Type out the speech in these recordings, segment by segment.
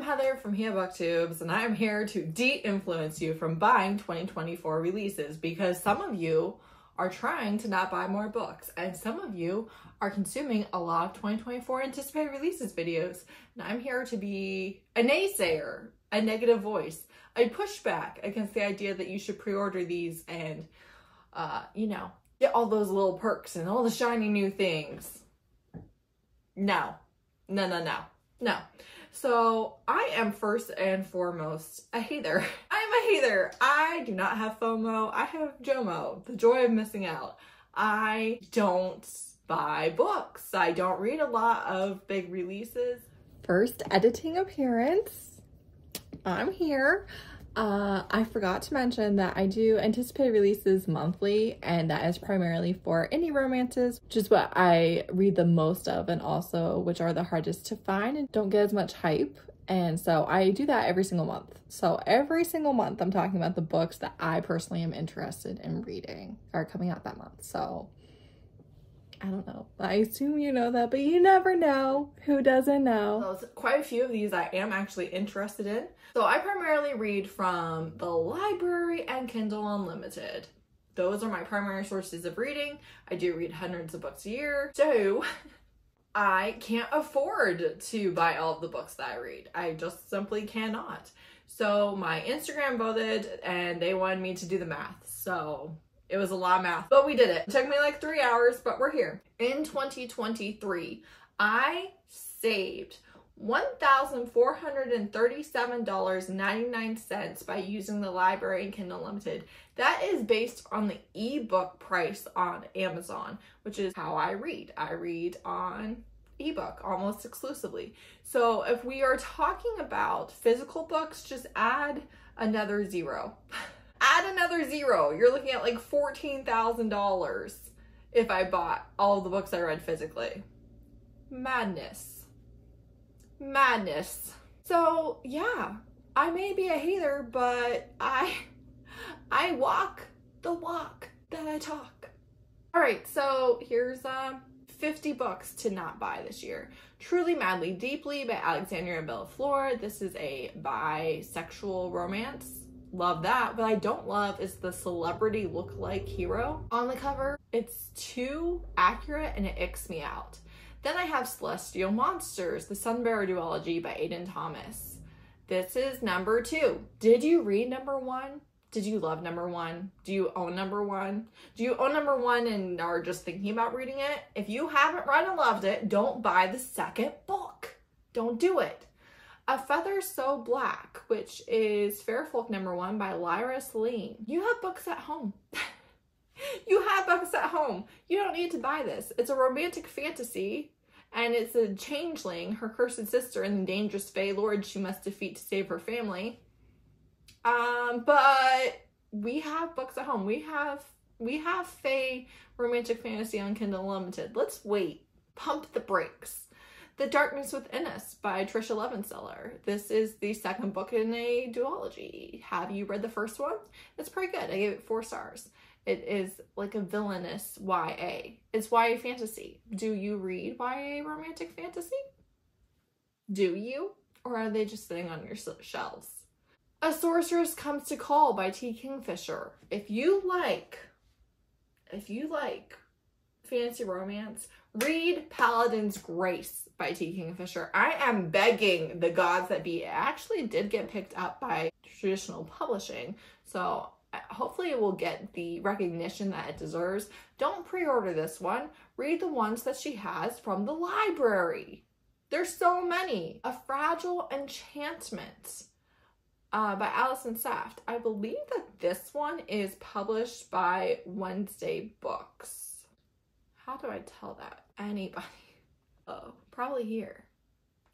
I'm Heather from booktubes, and I'm here to de-influence you from buying 2024 releases, because some of you are trying to not buy more books, and some of you are consuming a lot of 2024 anticipated releases videos. And I'm here to be a naysayer, a negative voice, a pushback against the idea that you should pre-order these and, get all those little perks and all the shiny new things. No. So I am first and foremost a hater. I'm a hater. I do not have FOMO. I have JOMO, the joy of missing out. I don't buy books. I don't read a lot of big releases. First editing appearance. I'm here. I forgot to mention that I do anticipated releases monthly, and that is primarily for indie romances, which is what I read the most of, and also which are the hardest to find and don't get as much hype. And so I do that every single month. So every single month I'm talking about the books that I personally am interested in reading are coming out that month. So I don't know. I assume you know that, but you never know. Who doesn't know? So quite a few of these I am actually interested in. So I primarily read from the library and Kindle Unlimited. Those are my primary sources of reading. I do read hundreds of books a year, so I can't afford to buy all of the books that I read. I just simply cannot. So my Instagram voted and they wanted me to do the math. So it was a lot of math, but we did it. It took me like 3 hours, but we're here. In 2023, I saved $1,437.99 by using the library and Kindle Unlimited. That is based on the ebook price on Amazon, which is how I read. I read on ebook almost exclusively. So if we are talking about physical books, just add another zero. Add another zero. You're looking at like $14,000 if I bought all of the books I read physically. Madness. So yeah, I may be a hater, but I walk the walk that I talk. All right, so here's 50 books to not buy this year. Truly Madly Deeply by Alexandria Bellafleur. This is a bisexual romance. Love that. What I don't love is the celebrity look-alike hero on the cover. It's too accurate and it icks me out. Then I have Celestial Monsters, the Sunbearer duology by Aiden Thomas. This is number 2. Did you read number 1? Did you love number 1? Do you own number 1? Do you own number 1 and are just thinking about reading it? If you haven't read and loved it, don't buy the second book. Don't do it. A Feather So Black, which is Fairfolk number 1 by Lyra Celine. You have books at home. You have books at home. You don't need to buy this. It's a romantic fantasy, and it's a changeling, her cursed sister, and the dangerous Fae Lord she must defeat to save her family. But we have books at home. We have Fae romantic fantasy on Kindle Unlimited. Let's wait. Pump the brakes. The Darkness Within Us by Trisha Levenseller. This is the second book in a duology. Have you read the first one? It's pretty good. I gave it 4 stars. It is like a villainous YA. It's YA fantasy. Do you read YA romantic fantasy? Do you? Or are they just sitting on your shelves? A Sorceress Comes to Call by T. Kingfisher. If you like fantasy romance, read Paladin's Grace by T. Kingfisher. I am begging the gods that be. It actually did get picked up by traditional publishing, so hopefully it will get the recognition that it deserves. Don't pre-order this one. Read the ones that she has from the library. There's so many. A Fragile Enchantment by Allison Saft. I believe that this one is published by Wednesday Books. How do I tell that? Anybody? Oh, probably here.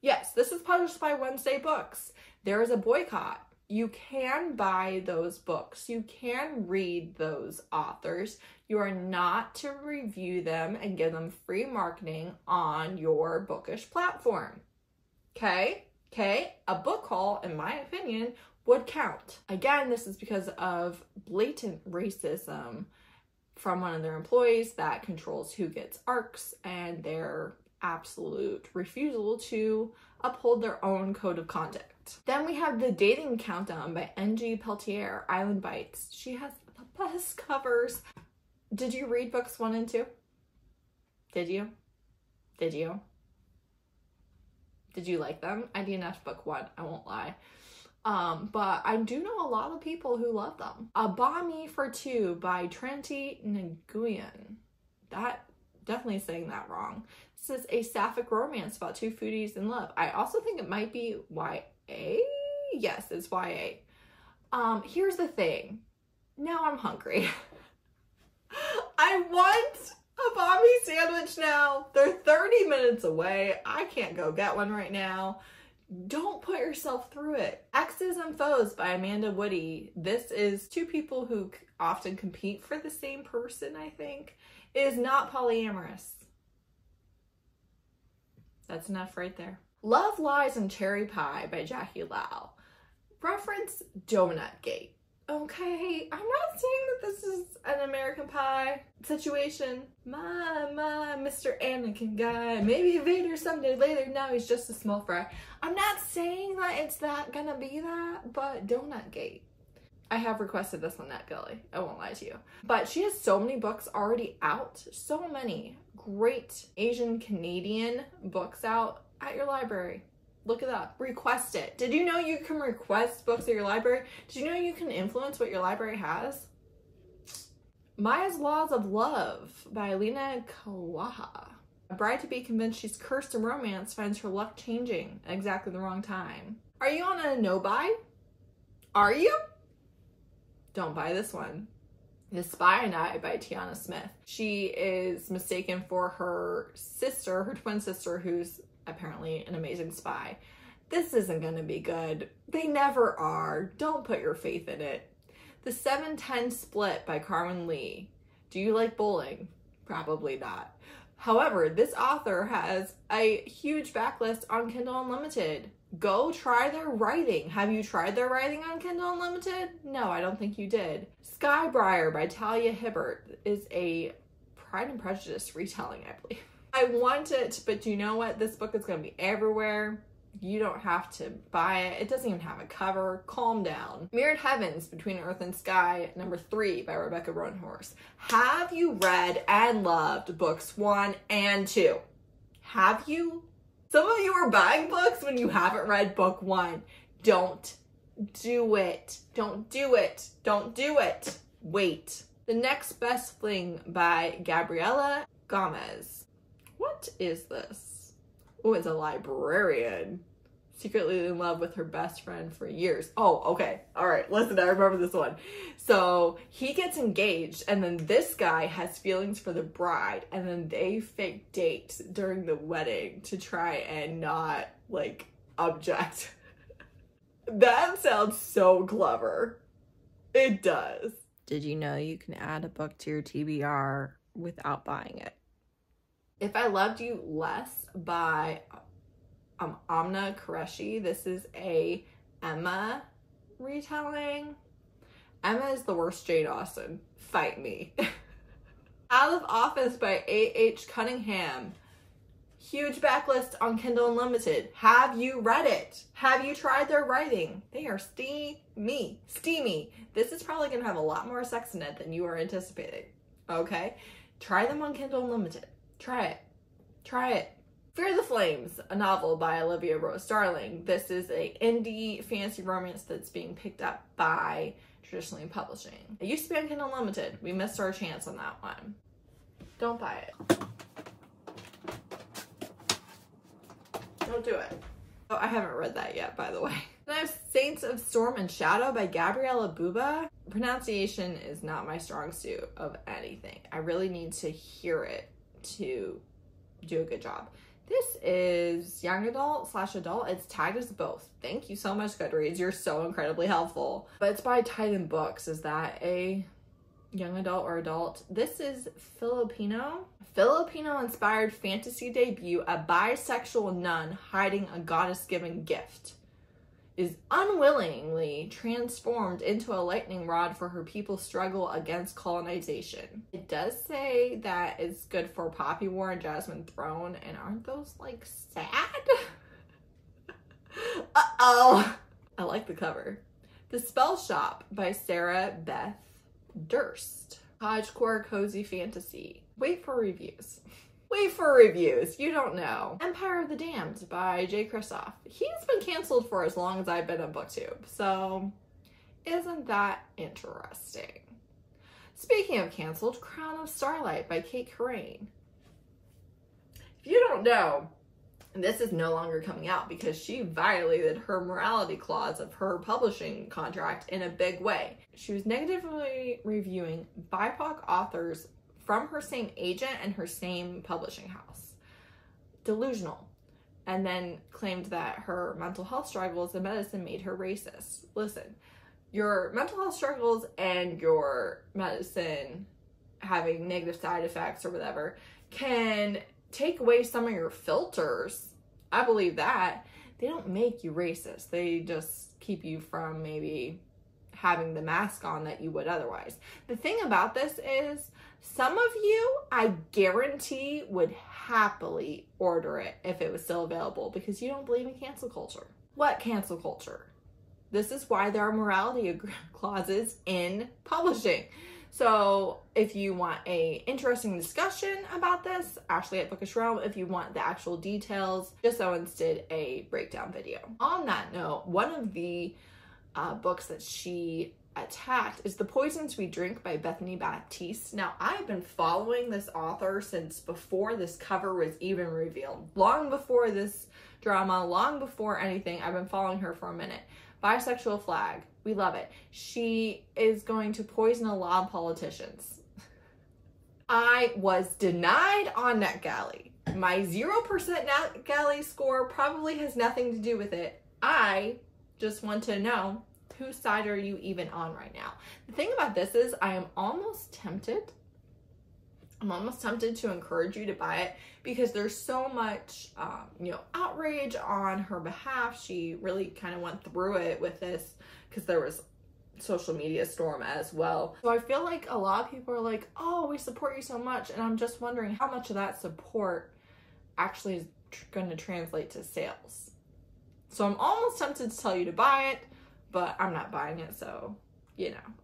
Yes, this is published by Wednesday Books. There is a boycott. You can buy those books. You can read those authors. You are not to review them and give them free marketing on your bookish platform. Okay? A book haul, in my opinion, would count. Again, this is because of blatant racism from one of their employees that controls who gets ARCs and their absolute refusal to uphold their own code of conduct. Then we have The Dating Countdown by N.G. Peltier, Island Bites. She has the best covers. Did you read books 1 and 2? Did you? Did you? Did you like them? I DNF'd book 1, I won't lie. But I do know a lot of people who love them. A Balmy for Two by Tranti Nguyen. That, definitely saying that wrong. This is a sapphic romance about 2 foodies in love. I also think it might be YA? Yes, it's YA. Here's the thing. Now I'm hungry. I want a Balmy sandwich now. They're 30 minutes away. I can't go get one right now. Don't put yourself through it. Exes and Foes by Amanda Woody. This is 2 people who often compete for the same person, I think. It is not polyamorous. That's enough right there. Love, Lies, and Cherry Pie by Jackie Lau. Reference Donut Gate. Okay, I'm not saying that this is an American Pie situation. My, Mr. Anakin guy. Maybe Vader someday later. Now he's just a small fry. I'm not saying that it's gonna be that, but Donut Gate. I have requested this on NetGully. I won't lie to you. But she has so many books already out. So many great Asian Canadian books out at your library. Look it up. Request it. Did you know you can request books at your library? Did you know you can influence what your library has? Maya's Laws of Love by Alina Kawaha. A bride to be convinced she's cursed in romance finds her luck changing at exactly the wrong time. Are you on a no-buy? Are you? Don't buy this one. The Spy and I by Tiana Smith. She is mistaken for her sister, her twin sister, who's apparently an amazing spy. This isn't gonna be good. They never are. Don't put your faith in it. The 7-10 Split by Carmen Lee. Do you like bowling? Probably not. However, this author has a huge backlist on Kindle Unlimited. Go try their writing. Have you tried their writing on Kindle Unlimited? No, I don't think you did. Skybriar by Talia Hibbert is a Pride and Prejudice retelling, I believe. I want it, but you know what? This book is going to be everywhere. You don't have to buy it. It doesn't even have a cover. Calm down. Mirrored Heavens Between Earth and Sky, number 3 by Rebecca Roanhorse. Have you read and loved books 1 and 2? Have you? Some of you are buying books when you haven't read book 1. Don't do it. Don't do it. Don't do it. Wait. The Next Best Fling by Gabriela Gomez. What is this? Oh, it's a librarian. Secretly in love with her best friend for years. Oh, okay. All right. Listen, I remember this one. So he gets engaged, and then this guy has feelings for the bride, and then they fake date during the wedding to try and not, like, object. That sounds so clever. It does. Did you know you can add a book to your TBR without buying it? If I Loved You Less by Amna Qureshi. This is a Emma retelling. Emma is the worst Jane Austen. Fight me. Out of Office by A.H. Cunningham. Huge backlist on Kindle Unlimited. Have you read it? Have you tried their writing? They are steamy. Steamy. This is probably going to have a lot more sex in it than you are anticipating. Okay? Try them on Kindle Unlimited. Try it. Try it. Fear the Flames, a novel by Olivia Rose Darling. This is an indie fantasy romance that's being picked up by Traditionally Publishing. It used to be on Kindle Unlimited. We missed our chance on that one. Don't buy it. Don't do it. Oh, I haven't read that yet, by the way. Then I have Saints of Storm and Shadow by Gabriella Buba. Pronunciation is not my strong suit of anything. I really need to hear it to do a good job. This is young adult / adult. It's tagged as both. Thank you so much, Goodreads. You're so incredibly helpful. But it's by Titan Books. Is that a young adult or adult? This is Filipino-inspired fantasy debut, a bisexual nun hiding a goddess-given gift. is unwillingly transformed into a lightning rod for her people's struggle against colonization. It does say that it's good for Poppy War and Jasmine Throne, and aren't those like sad? Uh-oh. I like the cover. The Spell Shop by Sarah Beth Durst. Cottagecore cozy fantasy. Wait for reviews. Wait for reviews. You don't know. Empire of the Damned by Jay Kristoff. He's been canceled for as long as I've been on BookTube, so isn't that interesting? Speaking of canceled, Crown of Starlight by Kate Corain. If you don't know, this is no longer coming out because she violated her morality clause of her publishing contract in a big way. She was negatively reviewing BIPOC authors from her same agent and her same publishing house. Delusional. And then claimed that her mental health struggles in medicine made her racist. Listen, your mental health struggles and your medicine having negative side effects or whatever can take away some of your filters. I believe that. They don't make you racist. They just keep you from maybe having the mask on that you would otherwise. The thing about this is, some of you, I guarantee, would happily order it if it was still available because you don't believe in cancel culture. What cancel culture? This is why there are morality clauses in publishing. So if you want a interesting discussion about this, Ashley at Bookish Realm. If you want the actual details, Just Owens did a breakdown video. On that note, one of the books that she attacked is The Poisons We Drink by Bethany Baptiste. Now, I've been following this author since before this cover was even revealed. Long before this drama, long before anything, I've been following her for a minute. Bisexual Flag. We love it. She is going to poison a lot of politicians. I was denied on NetGalley. My 0% NetGalley score probably has nothing to do with it. I just want to know, whose side are you even on right now? The thing about this is I am almost tempted. I'm almost tempted to encourage you to buy it because there's so much, outrage on her behalf. She really kind of went through it with this because there was social media storm as well. So I feel like a lot of people are like, oh, we support you so much. And I'm just wondering how much of that support actually is going to translate to sales. So I'm almost tempted to tell you to buy it, but I'm not buying it, so,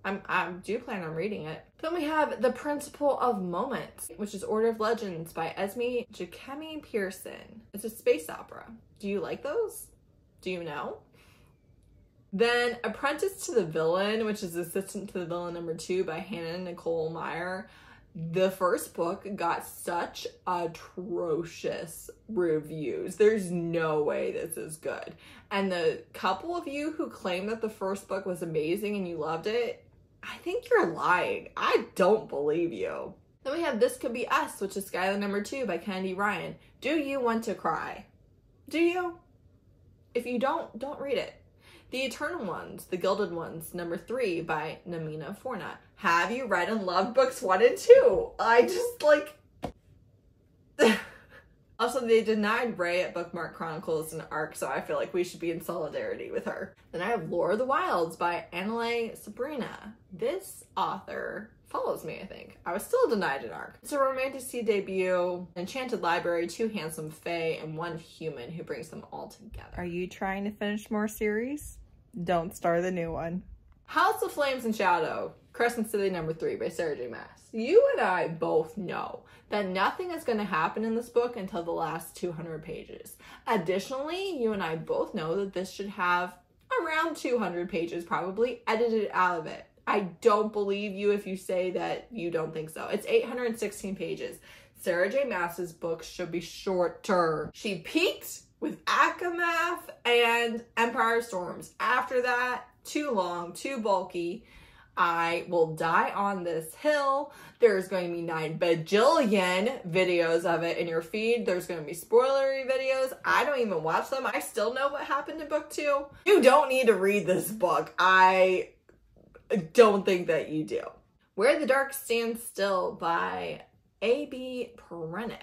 I do plan on reading it. Then we have The Principle of Moments, which is Order of Legends by Esme Jacquemi Pearson. It's a space opera. Do you like those? Do you know? Then Apprentice to the Villain, which is Assistant to the Villain #2 by Hannah Nicole Meyer. The first book got such atrocious reviews. There's no way this is good. And the couple of you who claim that the first book was amazing and you loved it, I think you're lying. I don't believe you. Then we have This Could Be Us, which is Skylar #2 by Kennedy Ryan. Do you want to cry? Do you? If you don't read it. The Eternal Ones, The Gilded Ones, #3 by Namina Forna. Have you read and loved books 1 and 2? I just Also, they denied Ray at Bookmark Chronicles an ARC, so I feel like we should be in solidarity with her. Then I have Lore of the Wilds by Annalee Sabrina. This author follows me, I think. I was still denied an ARC. It's a romantic debut, Enchanted Library, 2 handsome fae, and 1 human who brings them all together. Are you trying to finish more series? Don't start the new one. House of Flames and Shadow, Crescent City #3 by Sarah J. Maas. You and I both know that nothing is going to happen in this book until the last 200 pages. Additionally, you and I both know that this should have around 200 pages probably edited out of it. I don't believe you if you say that you don't think so. It's 816 pages. Sarah J. Maas's books should be shorter. She peaked with Akamath and Empire Storms. After that, too long, too bulky. I will die on this hill. There's going to be 9 bajillion videos of it in your feed. There's going to be spoilery videos. I don't even watch them. I still know what happened in book 2. You don't need to read this book. I don't think that you do. Where the Dark Stands Still by A.B. Perenick.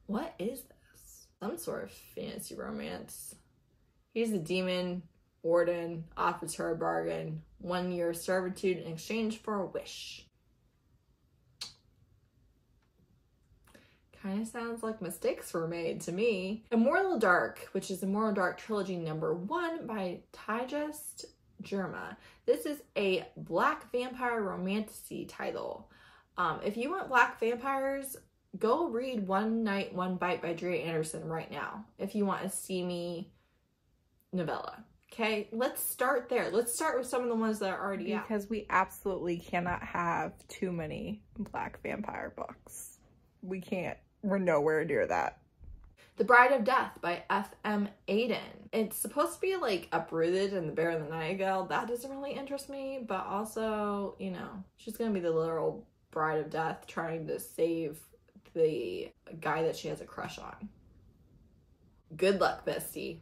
What is this? Some sort of fantasy romance. He's a demon. Warden offers her a bargain. 1 year servitude in exchange for a wish. Kind of sounds like mistakes were made to me. Immortal Dark, which is Immortal Dark Trilogy #1 by Tigest Germa. This is a black vampire romantasy title. If you want black vampires, go read One Night, One Bite by Drea Anderson right now. If you want a steamy novella. Okay, let's start there. Let's start with some of the ones that are already out. Because we absolutely cannot have too many black vampire books. We can't. We're nowhere near that. The Bride of Death by F.M. Aiden. It's supposed to be like Uprooted and The Bear and the Nightingale. That doesn't really interest me, but also, you know, she's gonna be the literal Bride of Death trying to save the guy that she has a crush on. Good luck, bestie.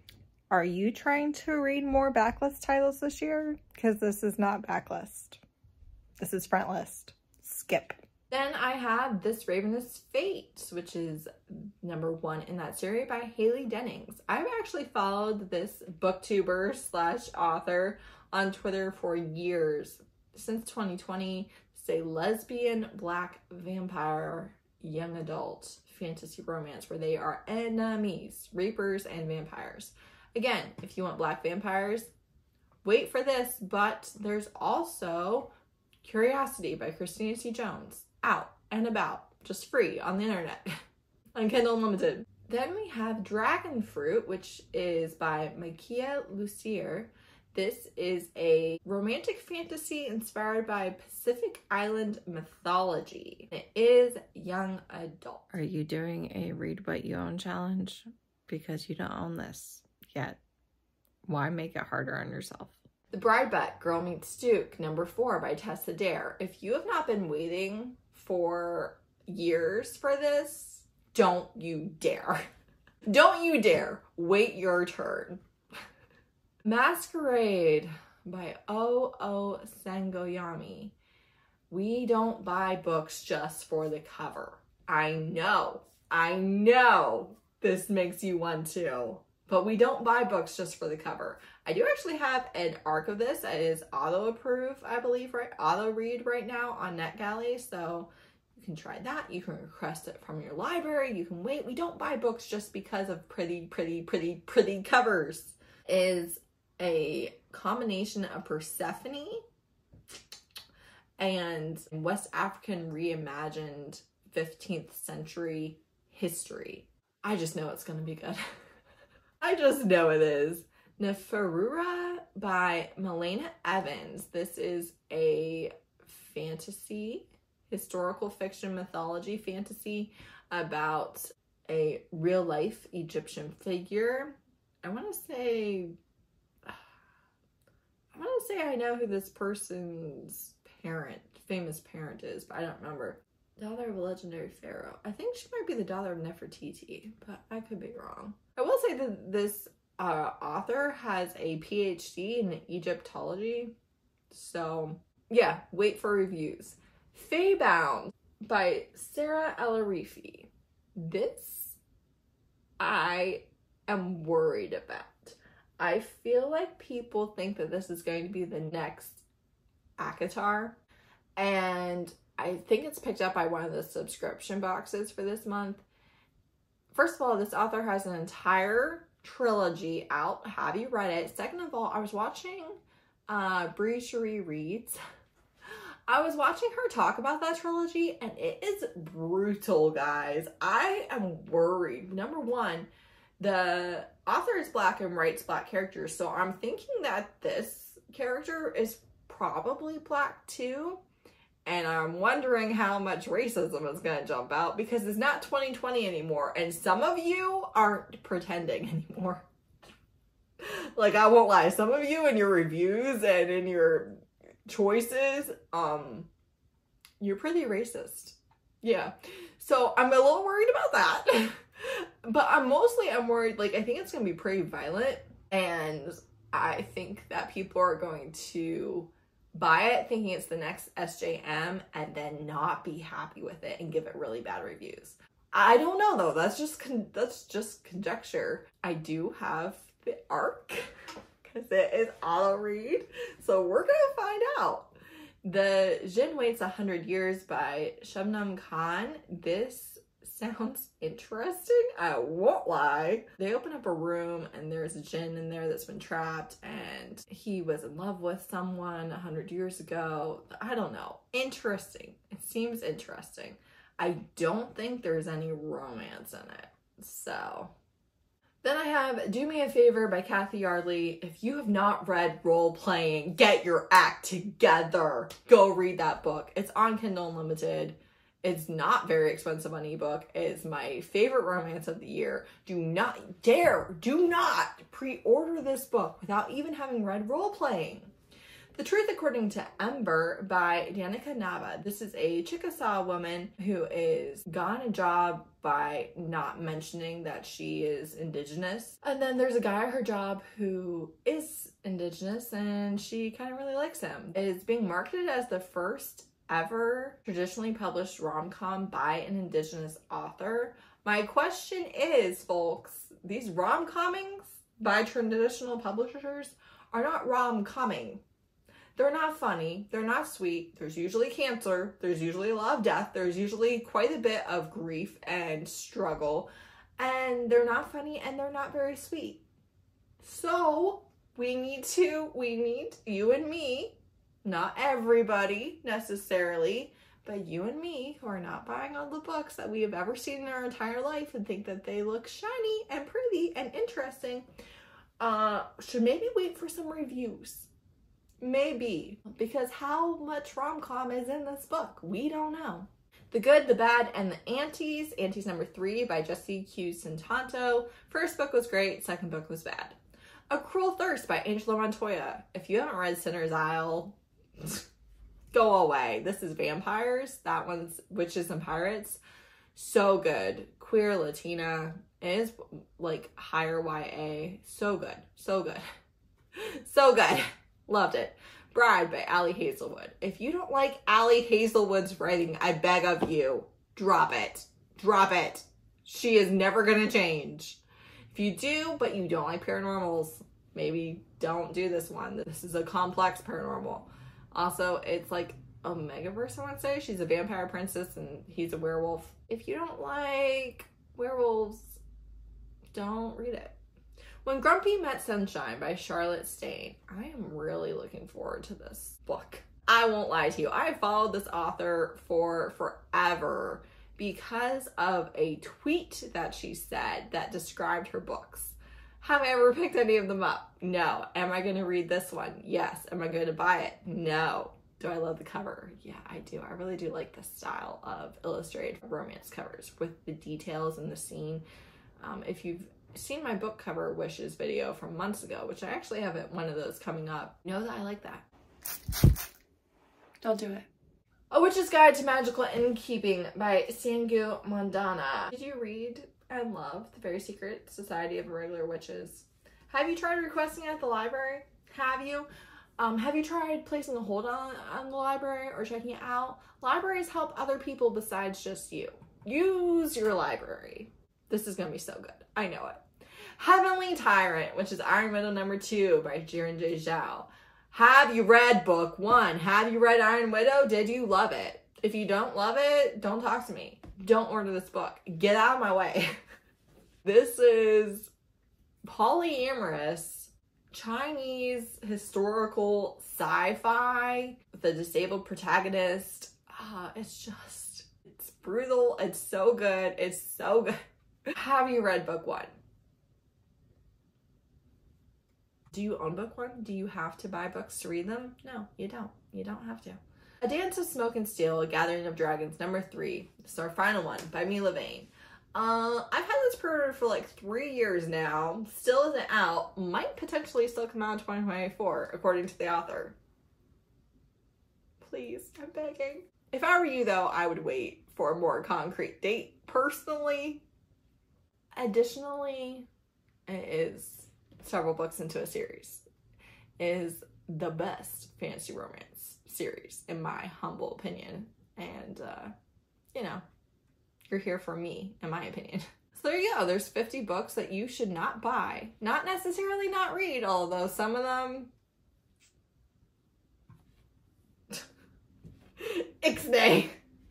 Are you trying to read more backlist titles this year? Because this is not backlist. This is front list. Skip. Then I have This Ravenous Fate, which is #1 in that series by Haley Dennings. I've actually followed this booktuber / author on Twitter for years. Since 2020, it's a lesbian black vampire young adult fantasy romance where they are enemies, reapers and vampires. Again, if you want black vampires, wait for this, but there's also Curiosity by Christina C. Jones out and about, just free on the internet on Kindle Unlimited. Then we have Dragon Fruit, which is by Makia Lucier. This is a romantic fantasy inspired by Pacific Island mythology. It is young adult. Are you doing a read what you own challenge? Because you don't own this yet. Why make it harder on yourself? The Bride Bet, Girl Meets Duke, #4 by Tessa Dare. If you have not been waiting for years for this, don't you dare. Don't you dare. Wait your turn. Masquerade by O.O. Sangoyami. We don't buy books just for the cover. I know this makes you want to, but we don't buy books just for the cover. I do actually have an arc of this that is auto-approved, I believe, right? Auto-read right now on NetGalley, so you can try that. You can request it from your library. You can wait. We don't buy books just because of pretty covers. Is a combination of Persephone and West African reimagined 15th century history. I just know it's going to be good. I just know it is. Neferura by Milena Evans. This is a fantasy, historical fiction, mythology fantasy about a real life Egyptian figure. I want to say I know who this person's famous parent is, but I don't remember. Daughter of a legendary pharaoh. I think she might be the daughter of Nefertiti, but I could be wrong. I will say that this author has a PhD in Egyptology, so yeah, wait for reviews. Feybound by Sarah El-Arifi. This I am worried about. I feel like people think that this is going to be the next ACOTAR, and I think it's picked up by one of the subscription boxes for this month. First of all, this author has an entire trilogy out. Have you read it? Second of all, I was watching Bree Cherie Reads. I was watching her talk about that trilogy, and it is brutal, guys. I am worried. #1, the author is black and writes black characters, so I'm thinking that this character is probably black too, and I'm wondering how much racism is going to jump out, because it's not 2020 anymore, and some of you aren't pretending anymore. Like, I won't lie, some of you in your reviews and in your choices, you're pretty racist. Yeah, so I'm a little worried about that. But I'm worried, like, I think it's going to be pretty violent, and I think that people are going to buy it thinking it's the next SJM and then not be happy with it and give it really bad reviews. I don't know, though. That's just conjecture. I do have the arc because it is auto read. So we're gonna find out. The Jin Waits 100 Years by Shabnam Khan. This sounds interesting, I won't lie. They open up a room and there's a Jin in there that's been trapped and he was in love with someone 100 years ago. I don't know. Interesting. It seems interesting. I don't think there's any romance in it. So then I have Do Me a Favor by Kathy Yardley. If you have not read Role Playing, get your act together. Go read that book. It's on Kindle Unlimited. It's not very expensive on ebook. It's my favorite romance of the year. Do not pre-order this book without even having read Role Playing. The Truth According to Ember by Danica Nava. This is a Chickasaw woman who is gotten a job by not mentioning that she is indigenous. And then there's a guy at her job who is indigenous and she kind of really likes him. It is being marketed as the first ever traditionally published rom-com by an indigenous author. My question is, folks, these rom-commings by traditional publishers are not rom-comming. They're not funny. They're not sweet. There's usually cancer. There's usually a lot of death. There's usually quite a bit of grief and struggle. And they're not funny and they're not very sweet. So we need you and me, not everybody necessarily, but you and me who are not buying all the books that we have ever seen in our entire life and think that they look shiny and pretty and interesting, should maybe wait for some reviews. Maybe, because how much rom-com is in this book? We don't know. The Good, the Bad, and the Aunties. Aunties number 3 by Jessie Q. Santanto. First book was great, second book was bad. A Cruel Thirst by Angela Montoya. If you haven't read Sinner's Isle, go away. This is vampires. That one's witches and pirates. So good. Queer Latina. It is like higher YA. So good. So good. So good. Loved it. Bride by Ali Hazelwood. If you don't like Ali Hazelwood's writing, I beg of you, drop it. Drop it. She is never going to change. If you do, but you don't like paranormals, maybe don't do this one. This is a complex paranormal. Also, it's like a megaverse, I want to say. She's a vampire princess and he's a werewolf. If you don't like werewolves, don't read it. When Grumpy Met Sunshine by Charlotte Stain. I am really looking forward to this book. I won't lie to you. I have followed this author for forever because of a tweet that she said that described her books. Have I ever picked any of them up? No. Am I going to read this one? Yes. Am I going to buy it? No. Do I love the cover? Yeah, I do. I really do like the style of illustrated romance covers with the details and the scene. If you've seen my book cover wishes video from months ago, which I actually have one of those coming up, know that I like that. Don't do it. A Witch's Guide to Magical Innkeeping by Sangu Mandana. Did you read and love The Very Secret Society of Irregular Witches? Have you tried requesting at the library? Have you? Have you tried placing a hold on the library or checking it out? Libraries help other people besides just you. Use your library. This is going to be so good. I know it. Heavenly Tyrant, which is Iron Widow number 2 by Jiren J. Zhao. Have you read book 1? Have you read Iron Widow? Did you love it? If you don't love it, don't talk to me. Don't order this book. Get out of my way. This is polyamorous Chinese historical sci-fi with a disabled protagonist. It's brutal. It's so good. It's so good. Have you read book 1? Do you own book 1? Do you have to buy books to read them? No, you don't. You don't have to. A Dance of Smoke and Steel, A Gathering of Dragons, number 3. This is our final one by Mila Vane. I've had this pre-ordered for like 3 years now. Still isn't out. Might potentially still come out in 2024, according to the author. Please, I'm begging. If I were you, though, I would wait for a more concrete date, personally. Additionally, it is several books into a series. It is the best fantasy romance series, in my humble opinion. And, you know, you're here for me, in my opinion. So there you go. There's 50 books that you should not buy. Not necessarily not read, although some of them... Ixnay.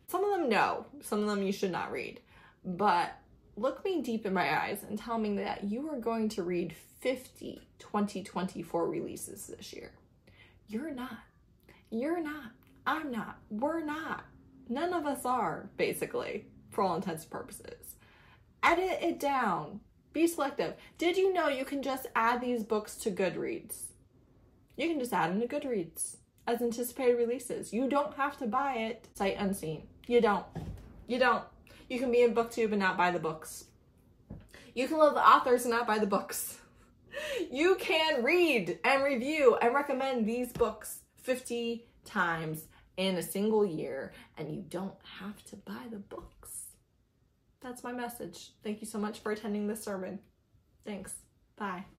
Some of them, no. Some of them you should not read. But look me deep in my eyes and tell me that you are going to read 50 2024 releases this year. You're not. You're not. I'm not. We're not. None of us are, basically, for all intents and purposes. Edit it down. Be selective. Did you know you can just add these books to Goodreads? You can just add them to Goodreads as anticipated releases. You don't have to buy it sight unseen. You don't. You don't. You can be in BookTube and not buy the books. You can love the authors and not buy the books. You can read and review and recommend these books 50 times in a single year, and you don't have to buy the books. That's my message. Thank you so much for attending this sermon. Thanks. Bye.